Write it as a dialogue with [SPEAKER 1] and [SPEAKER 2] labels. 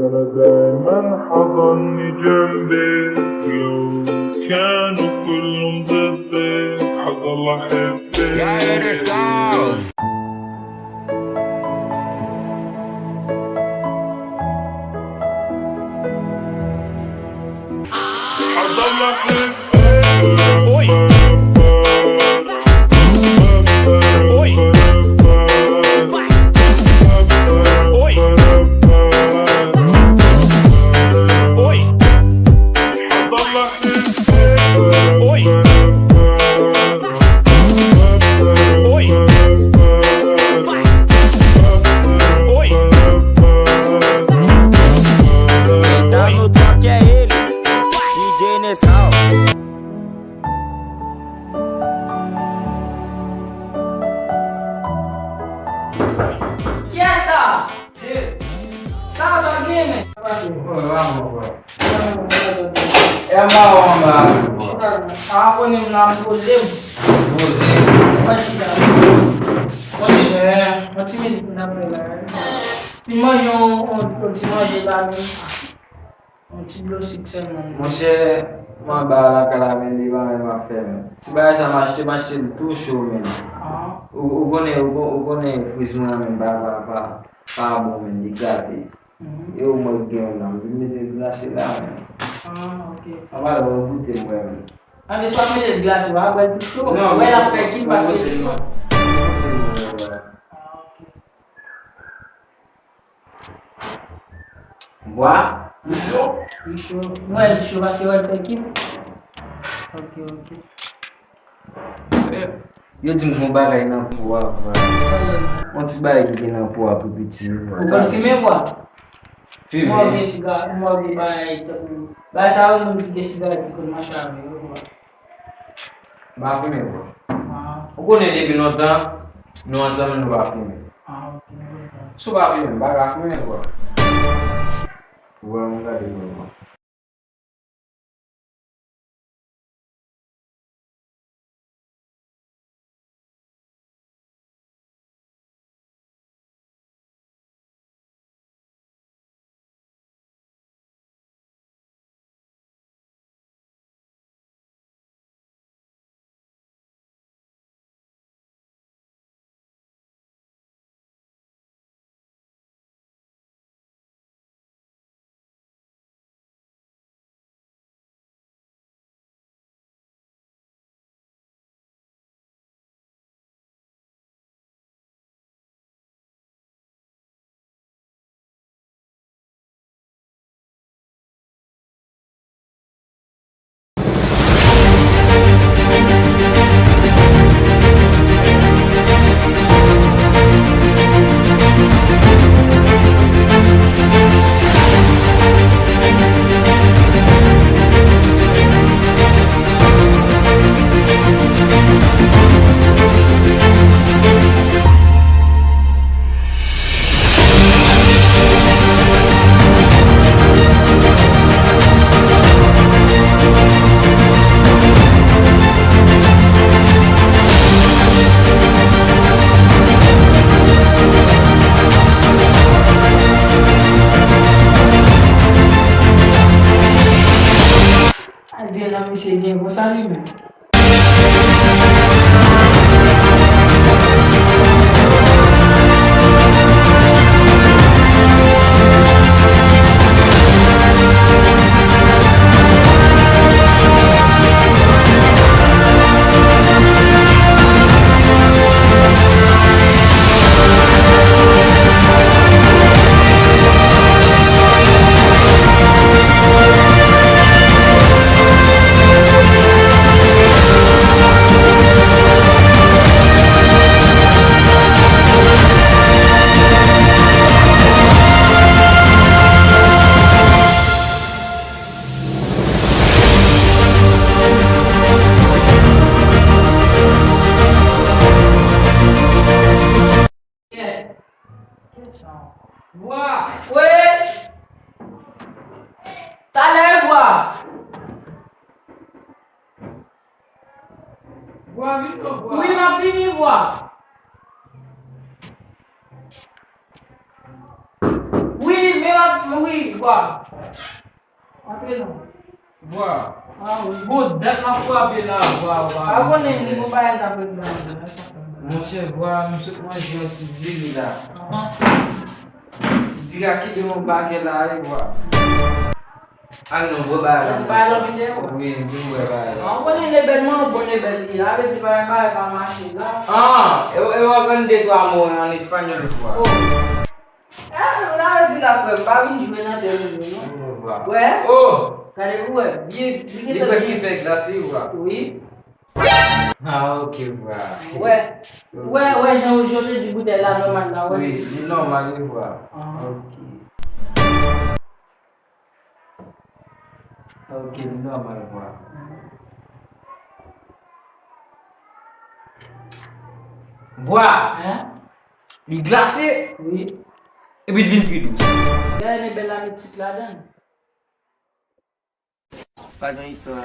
[SPEAKER 1] أنا دايما حضني جنبي لو كانوا كلهم ضدي حضل أحبك. حضل أحبك.
[SPEAKER 2] Ako ni mna mkozem.
[SPEAKER 3] Mkozem.
[SPEAKER 2] Mati mizik na pela. Ti manjon, on ti manje la mi. On ti blo siksen man.
[SPEAKER 3] Monshe, mwen ba la kalamen li ba men wap fe men. Si ba sa machete tou show men. Ou konen prismon men pa bon men, di gati. E ou mwen gen nan, di mwen glase la men.
[SPEAKER 2] Ok.
[SPEAKER 3] Awa la wou goute mwen men.
[SPEAKER 2] An de swa mwen glase wa, wè tou show. Wè la fe ki paske show.
[SPEAKER 3] Boa?
[SPEAKER 2] Show? Mwen show paske wè fe ki. Ok.
[SPEAKER 3] Yo di mwen bagay nan pou wap. Mwen ti bagay ki nan pou wap pou biti.
[SPEAKER 2] Ou kon filme wap?
[SPEAKER 3] Filme?
[SPEAKER 2] Mwen ge siga, mwen ge bay tabu. Bay sa ou mwen ge siga ki kon machave.
[SPEAKER 3] Ba filme wap? Ou konen debi nou tan, nou ansan nou ba filme.
[SPEAKER 2] Ok.
[SPEAKER 3] Sou ba filme, baga filme wap. Wè mwen gade wap.
[SPEAKER 2] Sige, masali mo. Voir. Ouais. T'allais voir.
[SPEAKER 3] Voir, vite voir.
[SPEAKER 2] Oui, m'a fini voir. Oui, mais oui, bois. Entrez non.
[SPEAKER 3] Bois.
[SPEAKER 2] Ah oui.
[SPEAKER 3] Bon, date la fois, bien là, bois.
[SPEAKER 2] Ah, bon, il faut pas être avec moi.
[SPEAKER 3] Mon cher, bois, monsieur, moi, j'ai un petit deal là. Petit deal qui de mon bac là, allez, bois. Ah non, bois, là.
[SPEAKER 2] Tu vas la vidéo?
[SPEAKER 3] Oui, oui,
[SPEAKER 2] On connaît les belles mains, on connaît les belles filles. Avec tu vas pas marcher là.
[SPEAKER 3] Ah, et on va vendre toi mots en espagnol, quoi.
[SPEAKER 2] Ah, là, tu l'as fait pas venir jouer dans tes mains. Ouais.
[SPEAKER 3] Oh!
[SPEAKER 2] Allez-vous, ouais. Bien,
[SPEAKER 3] Il est parce qu'il fait glacé, quoi.
[SPEAKER 2] Oui.
[SPEAKER 3] Ah, ok, voilà.
[SPEAKER 2] Ouais. Ouais, je te dis bouteille là, normal là, ouais.
[SPEAKER 3] Oui, il est normal, voilà. Ok. Ok, il est normal, voilà. Bois!
[SPEAKER 2] Hein?
[SPEAKER 3] Il est glacé,
[SPEAKER 2] Oui.
[SPEAKER 3] et puis il vient plus douce.
[SPEAKER 2] Il y a une belle amie petite là-dedans.
[SPEAKER 3] Pas grande histoire.